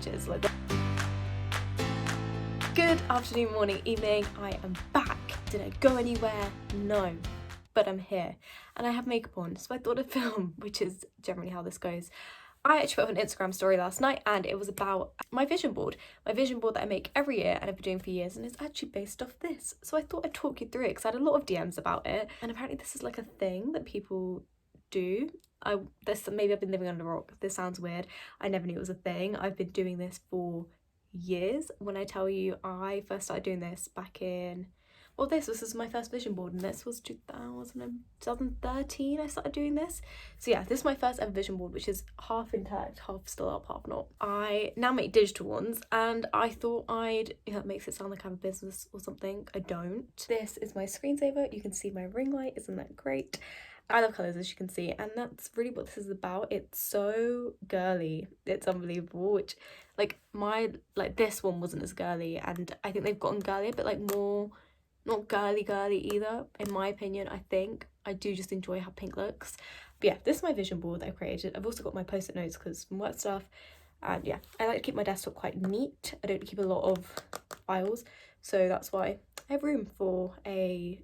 images. Like, good afternoon, morning, evening. I am back. Did I go anywhere? No, but I'm here and I have makeup on, so I thought I'd film, which is generally how this goes. I actually put up an Instagram story last night and it was about my vision board that I make every year and I've been doing for years, and it's actually based off this. So I thought I'd talk you through it because I had a lot of DMs about it, and apparently this is like a thing that people do. Maybe I've been living under a rock. This sounds weird. I never knew it was a thing. I've been doing this for years. When I tell you I first started doing this back in, well, this was my first vision board, and this was 2013 I started doing this. So yeah, this is my first ever vision board, which is half intact, half still up, half not. I now make digital ones, and I thought that makes it sound like I have a business or something. I don't. This is my screensaver. You can see my ring light. Isn't that great? I love colours, as you can see, and that's really what this is about. It's so girly. It's unbelievable, which this one wasn't as girly, and I think they've gotten girlier, but like more not girly either, in my opinion. I think I do just enjoy how pink looks. But yeah, this is my vision board that I created. I've also got my post-it notes because from work stuff, and yeah, I like to keep my desktop quite neat. I don't keep a lot of files, so that's why I have room for a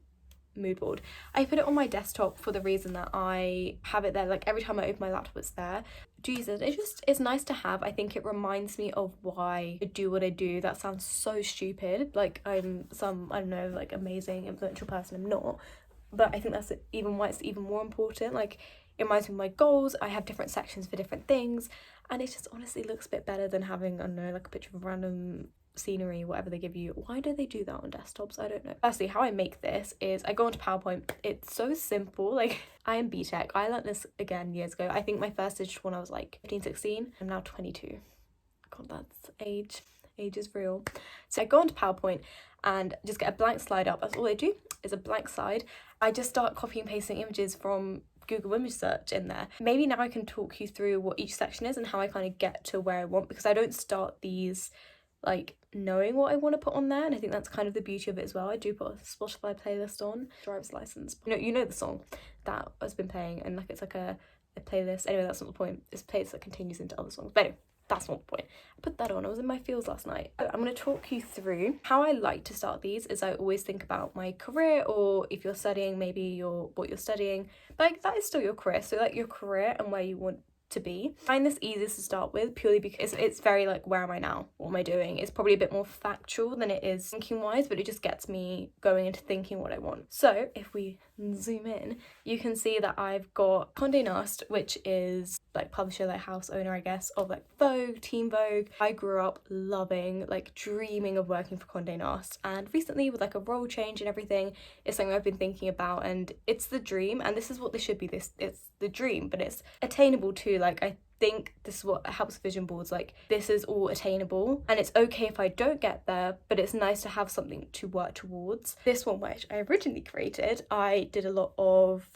mood board. I put it on my desktop for the reason that I have it there, like every time I open my laptop it's there. Jesus, it's nice to have. I think it reminds me of why I do what I do. That sounds so stupid, like I'm some, I don't know, like amazing influential person. I'm not, but I think that's even why it's even more important. Like, it reminds me of my goals. I have different sections for different things, and it just honestly looks a bit better than having, I don't know, like a picture of a random scenery, whatever they give you. Why do they do that on desktops? I don't know. Firstly, how I make this is I go onto PowerPoint. It's so simple. Like, I am BTEC. I learned this again years ago. I think my first digital one I was like 15, 16. I'm now 22. God, that's age. Age is real. So I go onto PowerPoint and just get a blank slide up. That's all I do, is a blank slide. I just start copying and pasting images from Google image search in there. Maybe now I can talk you through what each section is and how I kind of get to where I want, because I don't start these like knowing what I want to put on there, and I think that's kind of the beauty of it as well. I do put a Spotify playlist on, driver's license. You know the song that has been playing, and like it's like a playlist. Anyway, that's not the point. It's a playlist that continues into other songs. But anyway, that's not the point. I put that on. I was in my feels last night. I'm going to talk you through how I like to start these. Is I always think about my career, or if you're studying, maybe what you're studying. But like, that is still your career. So like your career and where you want to be. I find this easiest to start with purely because it's very like, where am I now? What am I doing? It's probably a bit more factual than it is thinking wise, but it just gets me going into thinking what I want. So if we zoom in, you can see that I've got Condé Nast, which is like publisher, like house owner, I guess, of like Vogue, Teen Vogue. I grew up loving, like dreaming of working for Condé Nast, and recently with like a role change and everything, it's something I've been thinking about, and it's the dream, and this is what this should be. It's the dream, but it's attainable too. Like, I think this is what helps vision boards. Like, this is all attainable, and it's okay if I don't get there, but it's nice to have something to work towards. This one, which I originally created, I did it was a lot of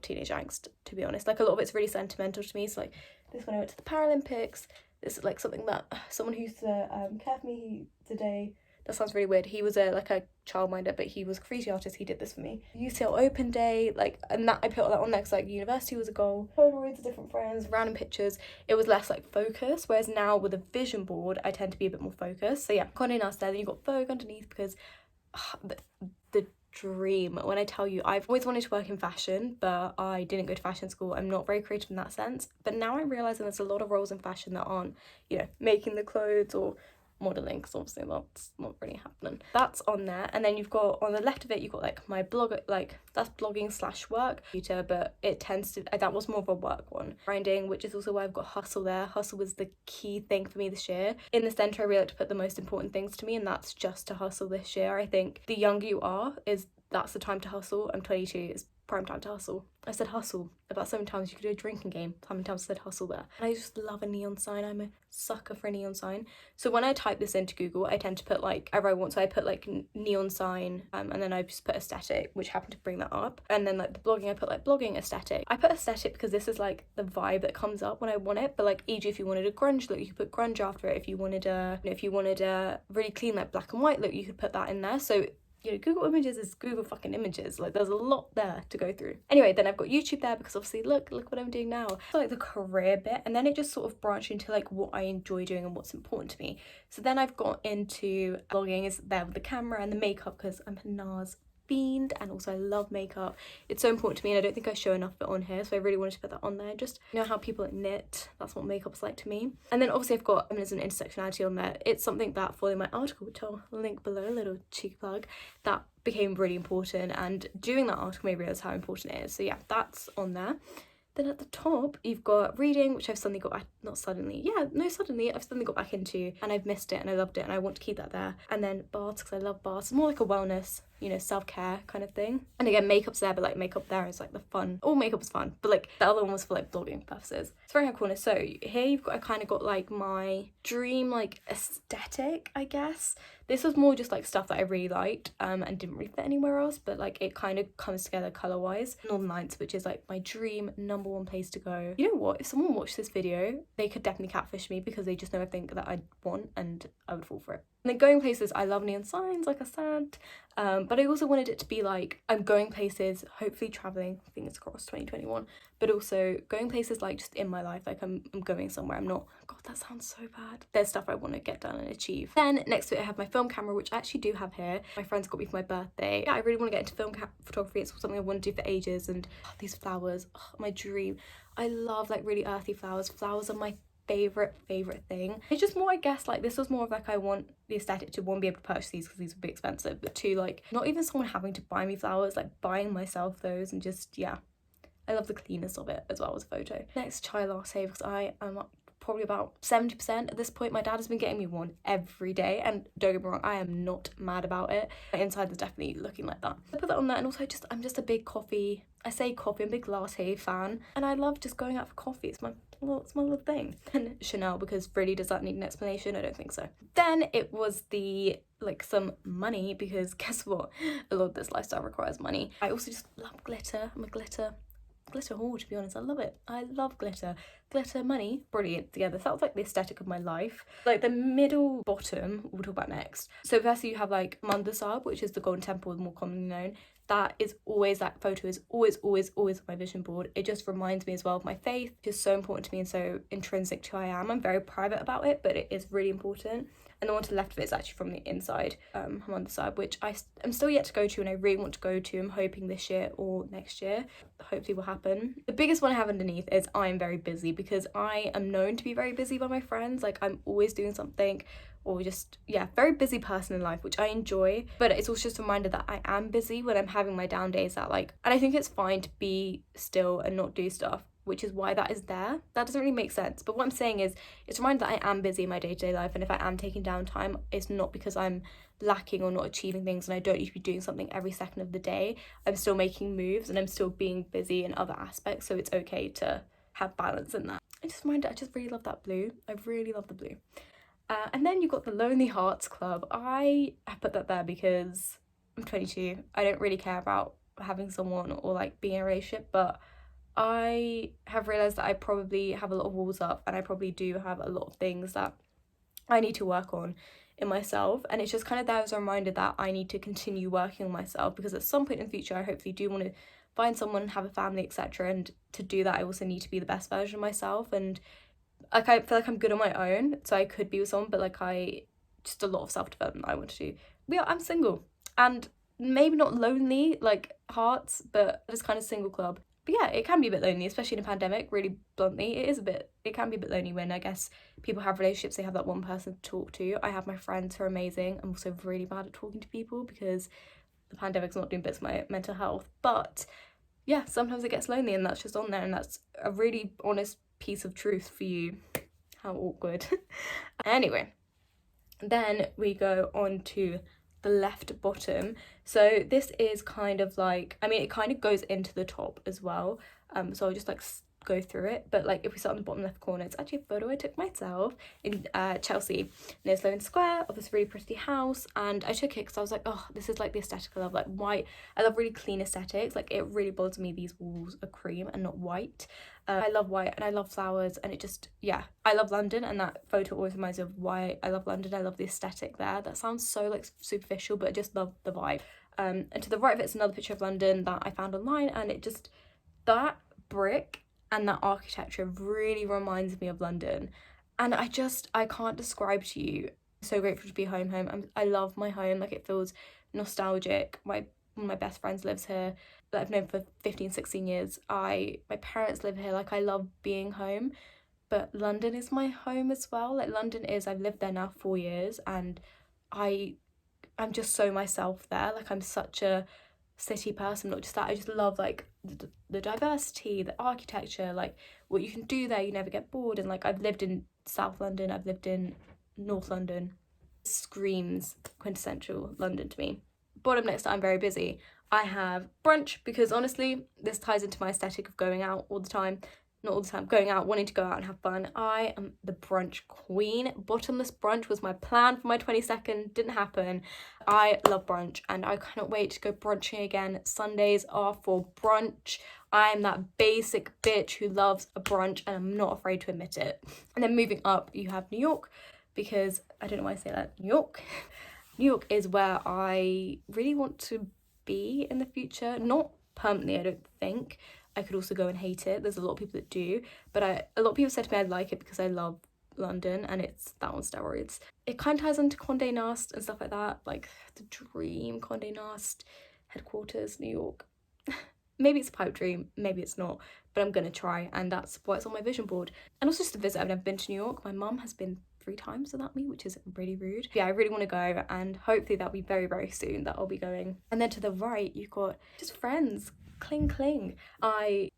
teenage angst, to be honest. Like, a lot of it's really sentimental to me. So like this one, I went to the Paralympics. This is like something that someone who used to care for me today, that sounds really weird, he was a childminder, but he was a graffiti artist. He did this for me. UCL Open Day, like, and that I put that on there because like university was a goal. Polaroids of different friends, random pictures. It was less like focus, whereas now with a vision board I tend to be a bit more focused. So yeah, Condé Nast there. Then you got Vogue underneath, because the dream. When I tell you, I've always wanted to work in fashion, but I didn't go to fashion school. I'm not very creative in that sense. But now I'm realizing there's a lot of roles in fashion that aren't, making the clothes or modeling, because obviously that's not really happening. That's on there. And then you've got on the left of it, you've got like my blog, like that's blogging / work computer, but it tends to, that was more of a work one. Grinding, which is also why I've got hustle there. Hustle was the key thing for me this year. In the center, I really like to put the most important things to me, and that's just to hustle this year. I think the younger you are, that's the time to hustle. I'm 22, it's prime time to hustle. I said hustle about 7 times. You could do a drinking game. How many times I said hustle there? And I just love a neon sign. I'm a sucker for a neon sign. So when I type this into Google, I tend to put like wherever I want. So I put like neon sign, and then I just put aesthetic, which happened to bring that up. And then like the blogging, I put like blogging aesthetic. I put aesthetic because this is like the vibe that comes up when I want it. But like, e.g., if you wanted a grunge look, you could put grunge after it. If you wanted a really clean like black and white look, you could put that in there. So you know, Google Images is Google fucking Images. Like, there's a lot there to go through. Anyway, then I've got YouTube there because obviously, look what I'm doing now. So, like, the career bit, and then it just sort of branched into like what I enjoy doing and what's important to me. So then I've got into vlogging is there with the camera and the makeup because I'm a NARS fiend, and also I love makeup. It's so important to me, and I don't think I show enough of it on here, so I really wanted to put that on there. Just, you know how people like knit, that's what makeup's like to me. And then obviously I've got feminism and intersectionality on there. It's something that, following my article, which I'll link below, a little cheeky plug, that became really important, and doing that article made me realise how important it is. So yeah, that's on there. Then at the top, you've got reading, which I've suddenly got back, I've suddenly got back into, and I've missed it and I loved it and I want to keep that there. And then baths, because I love baths. It's more like a wellness, you know, self-care kind of thing. And again, makeup's there, but like makeup there is like the fun. All makeup is fun, but like the other one was for like vlogging purposes. It's very high corner. So here you've got, I kind of got like my dream like aesthetic, I guess. This was more just like stuff that I really liked and didn't really fit anywhere else, but like it kind of comes together color wise. Northern Lights, which is like my dream #1 place to go. You know what, if someone watched this video, they could definitely catfish me because they just know everything that I want and I would fall for it. And then going places, I love neon signs, like I said, but I also wanted it to be like I'm going places, hopefully traveling, fingers crossed, 2021, but also going places like just in my life, like I'm going somewhere. I'm not, God, that sounds so bad. There's stuff I want to get done and achieve. Then next to it I have my film camera, which I actually do have here. My friends got me for my birthday. Yeah, I really want to get into film photography. It's something I want to do for ages, and these flowers, my dream. I love like really earthy flowers. Flowers are my favorite thing. It's just more, I guess, like this was more of like I want the aesthetic to, one, be able to purchase these because these would be expensive, but two, like not even someone having to buy me flowers, like buying myself those, and just, yeah, I love the cleanness of it as well as a photo. Next, chai latte, because I am probably about 70% at this point. My dad has been getting me one every day, and don't get me wrong, I am not mad about it. My inside is definitely looking like that. I put that on there, and also I'm just a big coffee, I'm a big latte fan, and I love just going out for coffee. It's my little thing. And Chanel, because really, does that need an explanation? I don't think so. Then it was the like some money, because guess what, a lot of this lifestyle requires money. I also just love glitter. I'm a glitter whore, to be honest. I love it. I love glitter. Money, brilliant together. So that was like the aesthetic of my life. Like the middle bottom, we'll talk about next. So firstly you have like Mandasab, which is the Golden Temple, more commonly known. That is always, that photo is always on my vision board. It just reminds me as well of my faith, which is so important to me and so intrinsic to who I am. I'm very private about it, but it is really important. And the one to the left of it is actually from the inside, Mandasab, which I'm still yet to go to, and I really want to go to. I'm hoping this year or next year, hopefully will happen. The biggest one I have underneath is I am very busy, because I am known to be very busy by my friends. Like I'm always doing something, or just, yeah, very busy person in life, which I enjoy, but it's also just a reminder that I am busy when I'm having my down days, that like, and I think it's fine to be still and not do stuff, which is why that is there. That doesn't really make sense, but what I'm saying is it's a reminder that I am busy in my day-to-day life, and if I am taking downtime, it's not because I'm lacking or not achieving things and I don't need to be doing something every second of the day. I'm still making moves and I'm still being busy in other aspects, so it's okay to have balance in that. I just really love that blue. I really love the blue. And then you've got the Lonely Hearts Club. I put that there because I'm 22. I don't really care about having someone or like being in a relationship, but I have realised that I probably have a lot of walls up, and I probably do have a lot of things that I need to work on in myself, and it's just kind of there as a reminder that I need to continue working on myself, because at some point in the future I hopefully do want to find someone, have a family, etc., and to do that I also need to be the best version of myself, and like I feel like I'm good on my own, so I could be with someone, but like just a lot of self-development I want to do. I'm single, and maybe not lonely like hearts, but just kind of single club. But yeah, it can be a bit lonely, especially in a pandemic, really bluntly. It can be a bit lonely when, I guess, people have relationships, they have that one person to talk to. I have my friends who are amazing. I'm also really bad at talking to people because the pandemic's not doing bits of my mental health. But yeah, sometimes it gets lonely, and that's just on there, and that's a really honest piece of truth for you. How awkward. Anyway, then we go on to the left bottom. So this is kind of like, I mean, it kind of goes into the top as well, so I'll just like go through it, but like if we start on the bottom left corner, it's actually a photo I took myself in Chelsea near Sloane Square of this really pretty house, and I took it because I was like, oh, this is like the aesthetic I love, like white. I love really clean aesthetics. Like it really bothers me these walls are cream and not white. I love white and I love flowers, and it just, yeah, I love London, and that photo always reminds me of why I love London. I love the aesthetic there. That sounds so like superficial, but I just love the vibe. And to the right of it's another picture of London that I found online, and it just, that brick and that architecture really reminds me of London, and I can't describe to you. I'm so grateful to be home. I love my home. Like it feels nostalgic. One of my best friends lives here that I've known for 15-16 years. My parents live here. Like I love being home, but London is my home as well. Like London is, I've lived there now 4 years, and I'm just so myself there. Like I'm such a city person. Not just that, I just love like the diversity, the architecture, like what you can do there. You never get bored. And like I've lived in South London, I've lived in North London. It screams quintessential London to me. Bottom next to I'm very busy, I have brunch, because honestly this ties into my aesthetic of going out all the time. Not all the time, going out, wanting to go out and have fun. I am the brunch queen. Bottomless brunch was my plan for my 22nd, didn't happen. I love brunch and I cannot wait to go brunching again. Sundays are for brunch. I am that basic bitch who loves a brunch, and I'm not afraid to admit it. And then moving up, you have New York, because I don't know why I say that, New York. New York is where I really want to be in the future. Not permanently, I don't think. I could also go and hate it. There's a lot of people that do, but a lot of people said to me I'd like it because I love London, and it's that on steroids. It kind of ties into Condé Nast and stuff like that, like the dream Condé Nast headquarters, New York. Maybe it's a pipe dream, maybe it's not, but I'm gonna try, and that's why it's on my vision board. And also just to visit, I've never been to New York. My mum has been 3 times without me, which is really rude. Yeah, I really want to go, and hopefully that'll be very, very soon that I'll be going. And then to the right, you've got just friends. Cling cling. I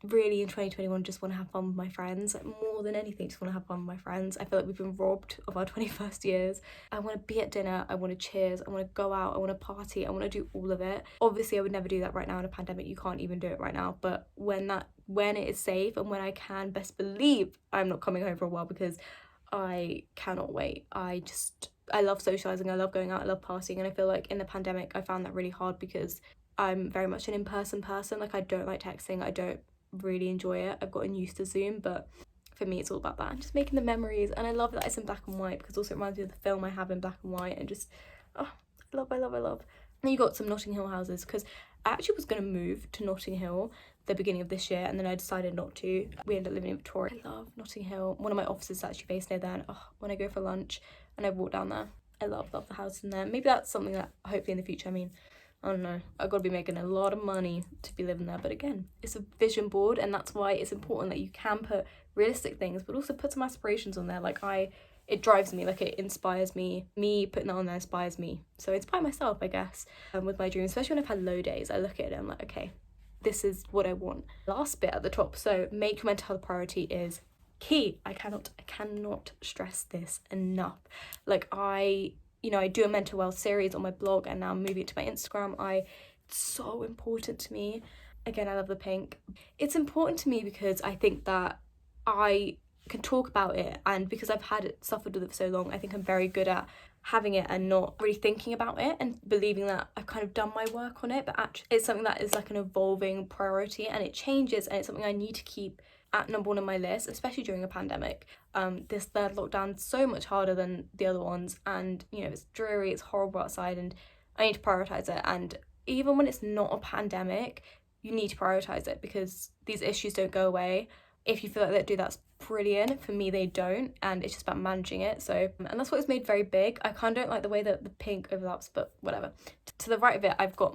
really in 2021 just want to have fun with my friends, like more than anything, just want to have fun with my friends. I feel like we've been robbed of our 21st years. I want to be at dinner, I want to cheers, I want to go out, I want to party, I want to do all of it. Obviously I would never do that right now in a pandemic. You can't even do it right now, but when it is safe and when I can, best believe I'm not coming home for a while, because I cannot wait. I love socializing, I love going out, I love partying, and I feel like in the pandemic I found that really hard because I'm very much an in-person person. Like I don't like texting, I don't really enjoy it. I've gotten used to Zoom, but for me it's all about that and just making the memories. And I love that it's in black and white, because also it reminds me of the film I have in black and white, and just I love. And you got some Notting Hill houses, because I actually was going to move to Notting Hill the beginning of this year, and then I decided not to. We ended up living in Victoria. I love Notting Hill. One of my offices is actually based near there, and when I go for lunch and I walk down there, I love the house in there. Maybe that's something that hopefully in the future, I mean, I don't know, I've got to be making a lot of money to be living there. But again, it's a vision board, and that's why it's important that you can put realistic things, but also put some aspirations on there. Like it drives me, like it inspires me. Me putting that on there inspires me. So I inspire myself, I guess, with my dreams, especially when I've had low days. I look at it and I'm like, okay, this is what I want. Last bit at the top, so make your mental health priority is key. I cannot stress this enough. Like I do a mental health series on my blog, and now I'm moving it to my Instagram. It's so important to me. Again, I love the pink. It's important to me because I think that I can talk about it, and because I've suffered with it for so long, I think I'm very good at having it and not really thinking about it and believing that I've kind of done my work on it. But actually it's something that is like an evolving priority, and it changes, and it's something I need to keep at number 1 on my list, especially during a pandemic. This third lockdown is so much harder than the other ones, and it's dreary, it's horrible outside, and I need to prioritize it. And even when it's not a pandemic, you need to prioritize it, because these issues don't go away. If you feel like they do, that's brilliant. For me, they don't, and it's just about managing it. So, and that's what it's made very big. I kind of don't like the way that the pink overlaps, but whatever. To the right of it, I've got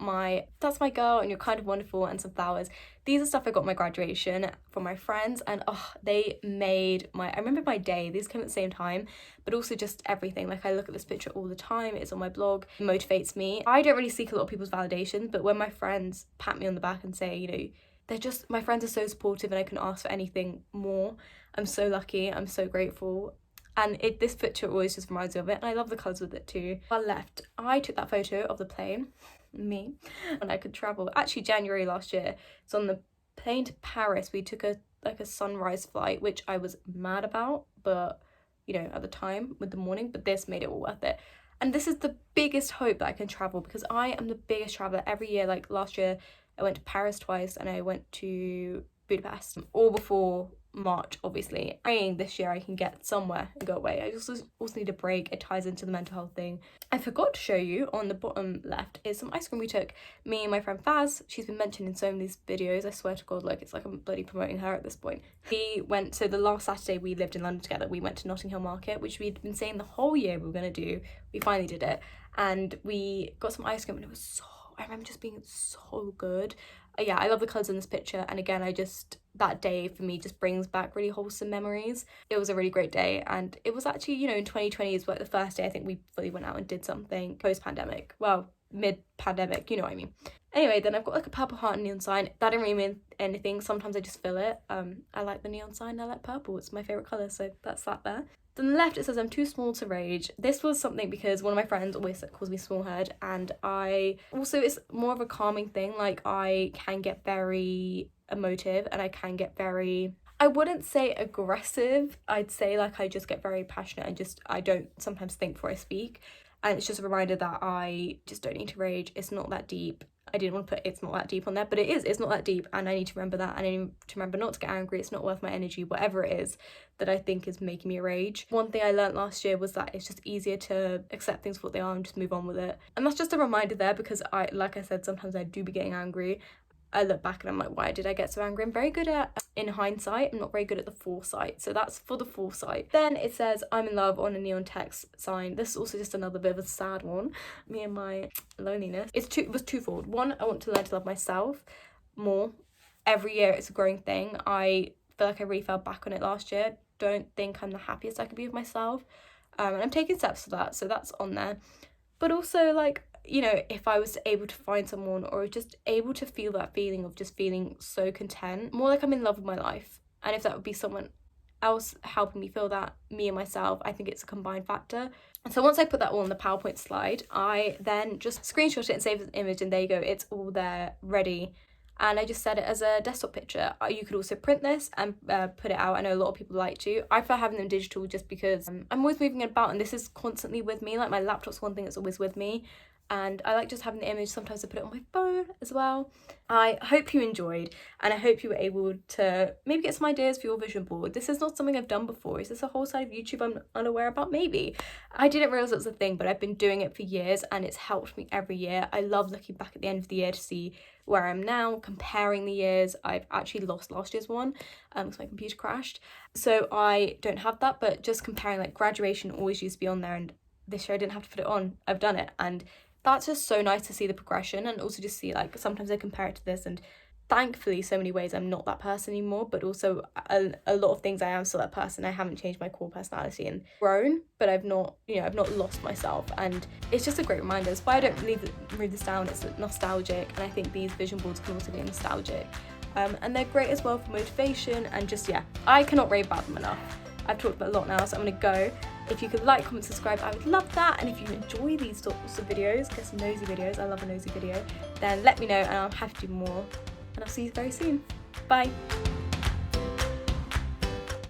that's my girl, and you're kind of wonderful, and some flowers. These are stuff I got my graduation from my friends, and they made I remember my day. These came at the same time, but also just everything. Like I look at this picture all the time. It's on my blog. It motivates me. I don't really seek a lot of people's validation, but when my friends pat me on the back and say, my friends are so supportive, and I can ask for anything more. I'm so lucky, I'm so grateful. And this picture always just reminds me of it, and I love the colours with it too. On the left, I took that photo of the plane, me, when I could travel. Actually, January last year, so on the plane to Paris, we took a like a sunrise flight, which I was mad about, but you know, at the time with the morning, but this made it all worth it. And this is the biggest hope that I can travel, because I am the biggest traveler every year. Like last year I went to Paris twice and I went to Budapest, all before March, obviously. Praying this year I can get somewhere and go away. I also need a break. It ties into the mental health thing. I forgot to show you on the bottom left is some ice cream we took. Me and my friend Faz, she's been mentioned in so many of these videos. I swear to God, like it's like I'm bloody promoting her at this point. We went, so the last Saturday we lived in London together, we went to Notting Hill Market, which we'd been saying the whole year we were going to do. We finally did it, and we got some ice cream and it was so, I remember just being so good. Yeah, I love the colours in this picture, and again, that day for me just brings back really wholesome memories. It was a really great day, and it was actually, you know, in 2020 is like the first day I think we fully went out and did something post-pandemic. Well, mid-pandemic, you know what I mean. Anyway, then I've got like a purple heart and neon sign. That didn't really mean anything. Sometimes I just feel it. I like the neon sign, I like purple. It's my favourite colour, so that's that there. Then on the left it says I'm too small to rage. This was something because one of my friends always calls me small head, and it's more of a calming thing. Like I can get very emotive and I can get very, I wouldn't say aggressive, I'd say like I just get very passionate and I don't sometimes think before I speak. And it's just a reminder that I just don't need to rage. It's not that deep. I didn't want to put it's not that deep on there, but it is. It's not that deep, and I need to remember that, and I need to remember not to get angry. It's not worth my energy, whatever it is that I think is making me rage. One thing I learned last year was that it's just easier to accept things for what they are and just move on with it. And that's just a reminder there, because like I said, sometimes I do be getting angry. I look back and I'm like, why did I get so angry? I'm very good at, in hindsight, I'm not very good at the foresight. So that's for the foresight. Then it says, I'm in love on a neon text sign. This is also just another bit of a sad one. Me and my loneliness. It was twofold. One, I want to learn to love myself more. Every year it's a growing thing. I feel like I really fell back on it last year. Don't think I'm the happiest I could be with myself. And I'm taking steps for that. So that's on there. But also, like, you know, if I was able to find someone, or just able to feel that feeling of just feeling so content, more like I'm in love with my life, and if that would be someone else helping me feel that, me and myself, I think it's a combined factor. And so once I put that all on the PowerPoint slide, I then just screenshot it and save it as an image, and there you go, it's all there ready. And I just set it as a desktop picture. You could also print this and put it out. I know a lot of people like to. I prefer having them digital just because I'm always moving about, and this is constantly with me. Like my laptop's one thing that's always with me. And I like just having the image. Sometimes I put it on my phone as well. I hope you enjoyed, and I hope you were able to maybe get some ideas for your vision board. This is not something I've done before. Is this a whole side of YouTube I'm unaware about? Maybe. I didn't realise it was a thing, but I've been doing it for years, and it's helped me every year. I love looking back at the end of the year to see where I'm now, comparing the years. I've actually lost last year's one because my computer crashed. So I don't have that, but just comparing, like graduation always used to be on there, and this year I didn't have to put it on. I've done it, and that's just so nice to see the progression, and also just see, like, sometimes I compare it to this, and thankfully so many ways I'm not that person anymore, but also a lot of things I am still that person. I haven't changed my core personality and grown, but I've not lost myself, and it's just a great reminder. That's why I don't move this down. It's nostalgic, and I think these vision boards can also be nostalgic, and they're great as well for motivation, and just, yeah, I cannot rave about them enough. I've talked about a lot now, so I'm gonna go. If you could like, comment, subscribe, I would love that. And if you enjoy these sorts of videos, get some nosy videos, I love a nosy video, then let me know and I'll have to do more. And I'll see you very soon. Bye.